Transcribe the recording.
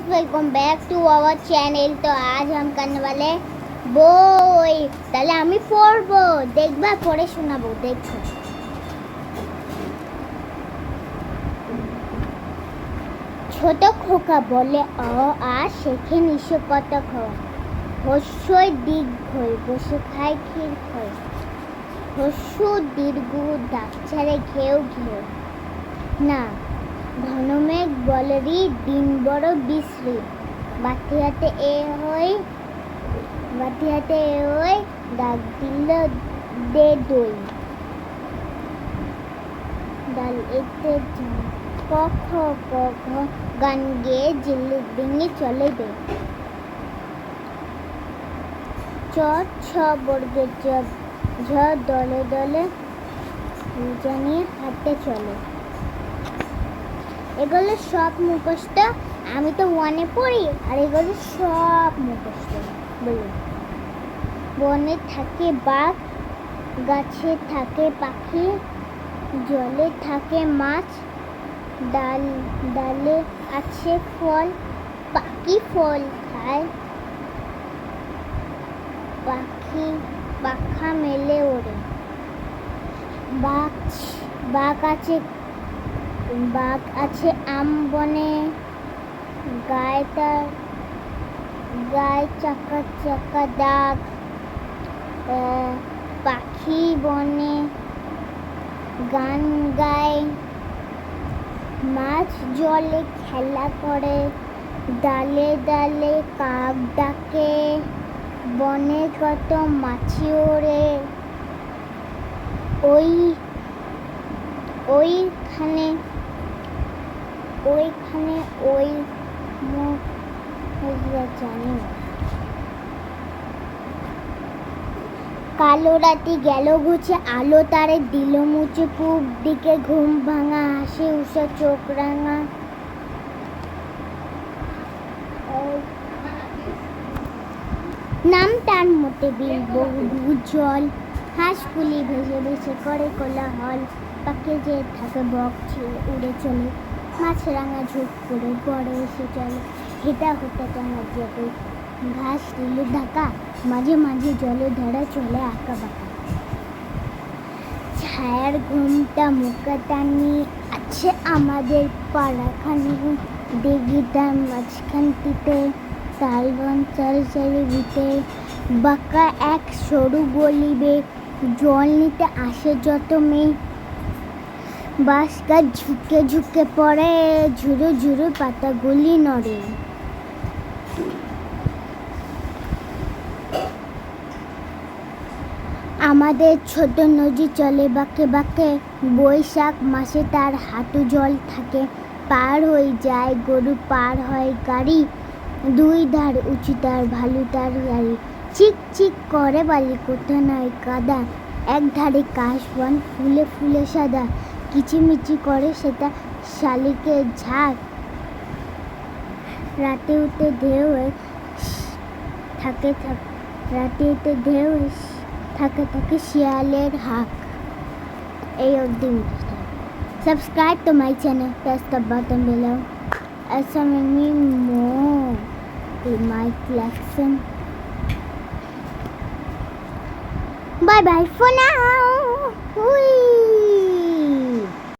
Welcome back to our channel. तो आज हम करने वाले বই। তাহলে আমি পড়বো, দেখবা পড়ে শোনাবো। দেখো, ছোট খোকা বলে অ আ শেখে নিশো কত খাওয়া, হস্যই দীর্ঘই বসে খায় ক্ষীর খয়, হস্য দীর্ঘ ডাক ছাড়ে ঘেউ ঘেউ না, ঘনমেঘ বলেরই দিন বড় বিশ্রী, বাতি হাতে এ হই ডাক দিল দে দই, ডাল এতে কখ কখ গান গেয়ে জিল্লি ডিঙে চলে দে, চ ছ বর্গের ঝ দলে দলে জানিয়ে হাঁটতে চলে। এগুলো সব মুখস্থ, আমি তো ওয়ানে পড়ি, আর এগুলো সব মুখস্থ। বলি, বনে থাকে বাঘ, গাছে থাকে পাখি, জলে থাকে মাছ, ডালে আছে ফল, পাখি ফল খায়, পাখি পাখা মেলে ওড়ে, বাঘ আছে আম বনে, গায়ে চাকা চাকা দাগ, পাখি বনে গান গায়, মাছ জলে খেলা করে, ডালে ডালে কাক ডাকে, বনে কত মাছি ওড়ে, ওইখানে ওই মুখ জানি। কালো রাতি গেল ঘুচে, আলো তারে দিল মুচে, পূব দিকে ঘুম ভাঙা হাসি উষা চোখ রাঙা, নাম তার মতে বিল বহু জল, হাঁসগুলি ভেসে ভেসে করে কোলাহল, পাখি যে থাকে বক ছেড়ে উড়ে চলে, মাছরাঙা ঝোঁক করে বড় এসে চলে, হেঁটা হতে টানা জেগে ঘাস দিলে ঢাকা, মাঝে মাঝে জলে ধরে চলে আঁকা বাঁকা, ছায়ার ঘুমটা মুখে টানি আছে আমাদের পাড়াখানি, দিঘিটার মাঝখানটিতে তাল বন চারি চারি ভিটে, বাঁকা এক সরু গলিবে, জল নিতে আসে যত মেয়ে, বাঁশ গাছ ঝুঁকে ঝুঁকে পড়ে, ঝুরু ঝুরু পাতাগুলি নড়ে, আমাদের ছোট নদী চলে বাঁকে বাঁকে, বৈশাখ মাসে তার হাঁটু জল থাকে, পার হয়ে যায় গরু পার হয় গাড়ি, দুই ধার উঁচু তার ভালু তার গাড়ি, চিক চিক করে বালি কোথা নয় কাদা, এক ধারে কাশ বন ফুলে ফুলে সাদা, কিচিমিচি করে সেটা শালিকের ঝাঁক, রাতে উঠে ঢেউ থাকে থাকে শিয়ালের হাঁক। এই অবধি মুখস্থ। Subscribe to my channel, press the button below and submit me more in my collection. Bye bye for now.